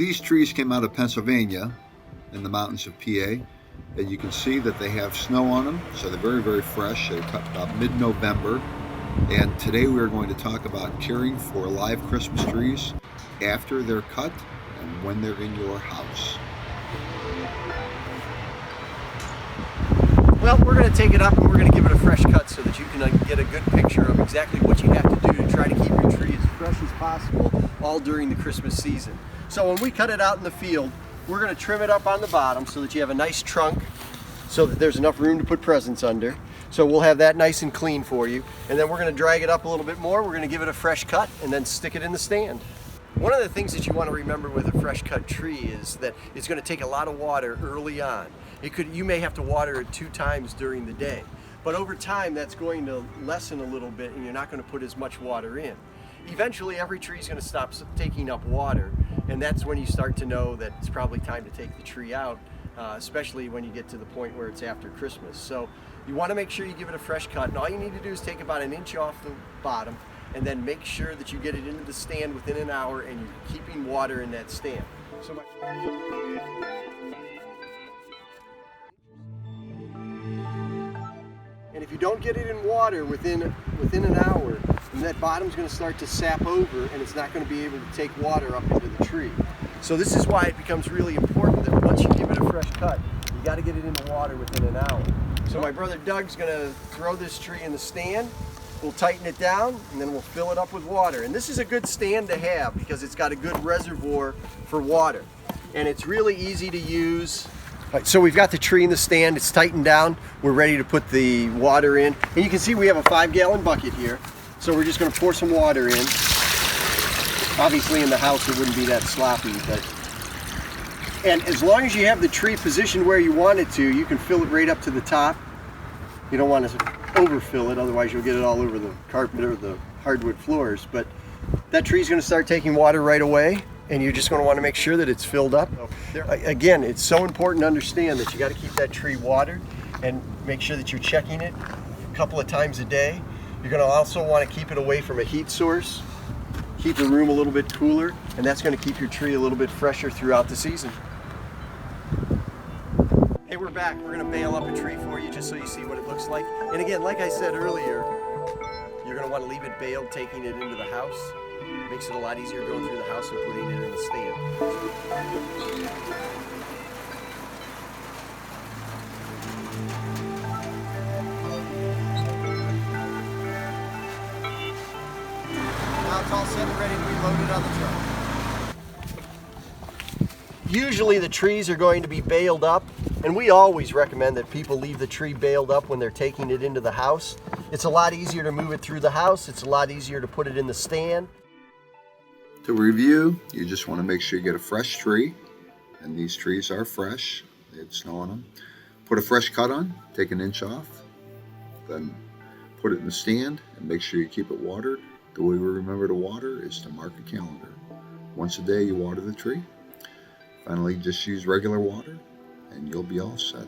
These trees came out of Pennsylvania in the mountains of PA, and you can see that they have snow on them, so they're very, very fresh. They cut about mid-November, and today we are going to talk about caring for live Christmas trees after they're cut and when they're in your house. Well, we're going to take it up and we're going to give it a fresh cut so that you can get a good picture of exactly what you have to do to try to keep your tree as fresh as possible all during the Christmas season. So when we cut it out in the field, we're going to trim it up on the bottom so that you have a nice trunk so that there's enough room to put presents under. So we'll have that nice and clean for you. And then we're going to drag it up a little bit more. We're going to give it a fresh cut and then stick it in the stand. One of the things that you want to remember with a fresh cut tree is that it's going to take a lot of water early on. You may have to water it 2 times during the day, but over time that's going to lessen a little bit and you're not going to put as much water in. Eventually every tree is going to stop taking up water, and that's when you start to know that it's probably time to take the tree out, especially when you get to the point where it's after Christmas. So you want to make sure you give it a fresh cut, and all you need to do is take about 1 inch off the bottom and then make sure that you get it into the stand within an hour and you're keeping water in that stand. And if you don't get it in water within an hour, then that bottom's going to start to sap over and it's not going to be able to take water up into the tree. So this is why it becomes really important that once you give it a fresh cut, you got to get it in the water within an hour. So my brother Doug's going to throw this tree in the stand. We'll tighten it down and then we'll fill it up with water. And this is a good stand to have because it's got a good reservoir for water. And it's really easy to use. Right, so we've got the tree in the stand, it's tightened down, we're ready to put the water in. And you can see we have a 5-gallon bucket here. So we're just going to pour some water in. Obviously in the house it wouldn't be that sloppy, and as long as you have the tree positioned where you want it to, you can fill it right up to the top. You don't want to overfill it, otherwise you'll get it all over the carpet or the hardwood floors. But that tree's going to start taking water right away, and you're just going to want to make sure that it's filled up. Again, it's so important to understand that you got to keep that tree watered and make sure that you're checking it a couple of times a day. You're going to also want to keep it away from a heat source, keep the room a little bit cooler, and that's going to keep your tree a little bit fresher throughout the season. Hey, we're back. We're going to bale up a tree for you just so you see what it looks like. And again, like I said earlier, you're going to want to leave it baled, taking it into the house. Makes it a lot easier going through the house and putting it in the stand. Now it's all set and ready to be loaded on the truck. Usually the trees are going to be baled up, and we always recommend that people leave the tree baled up when they're taking it into the house. It's a lot easier to move it through the house. It's a lot easier to put it in the stand. To review, you just want to make sure you get a fresh tree, and these trees are fresh. They had snow on them. Put a fresh cut on, take 1 inch off, then put it in the stand and make sure you keep it watered. The way we remember to water is to mark a calendar. Once a day you water the tree. Finally, just use regular water and you'll be all set.